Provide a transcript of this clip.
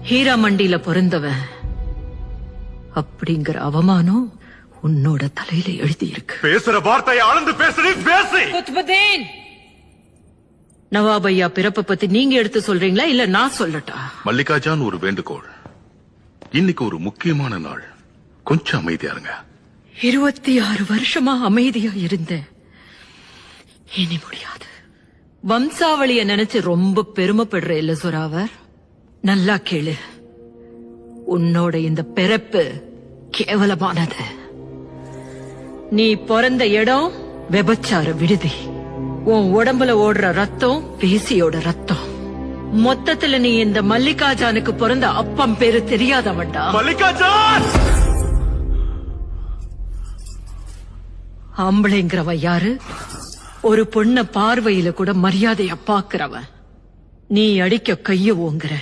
ஹீரா மண்டியில பிறந்தவன் அப்படிங்கிற அவமானம் உன்னோட தலையில எழுதி இருக்கு. பேசுற வார்த்தையை அளந்து பேசுறீ பேசி. குத்புதீன், நவாபையா பிறப்ப பத்தி நீங்க எடுத்து சொல்றீங்களா இல்ல நான் சொல்லட்டா? மல்லிகா ஜான், ஒரு வேண்டுகோள். இன்னைக்கு ஒரு முக்கியமான நாள், கொஞ்சம் அமைதியா இருங்க. 26 வருஷமா அமைதியா இருந்தேன், இனி முடியாது. வம்சாவளிய நினைச்சு ரொம்ப பெருமைப்படுற இல்ல சுராவர்? நல்லா கேளு, உன்னோட இந்த பிறப்பு கேவலமானது. நீ பிறந்த இடம் விபச்சார விடுதி. உன் உடம்புல ஓடுற ரத்தம் பேசியோட ரத்தம். மொத்தத்துல நீ இந்த மல்லிகா ஜானுக்கு பிறந்த அப்பம் பேரு தெரியாதவன்டா. மல்லிகா ஜான்! ஆம்பளைங்கிறவன் யாரு? ஒரு பொண்ண பார்வையில கூட மரியாதைய பாக்குறவன். நீ அடிக்க கைய ஓங்குற.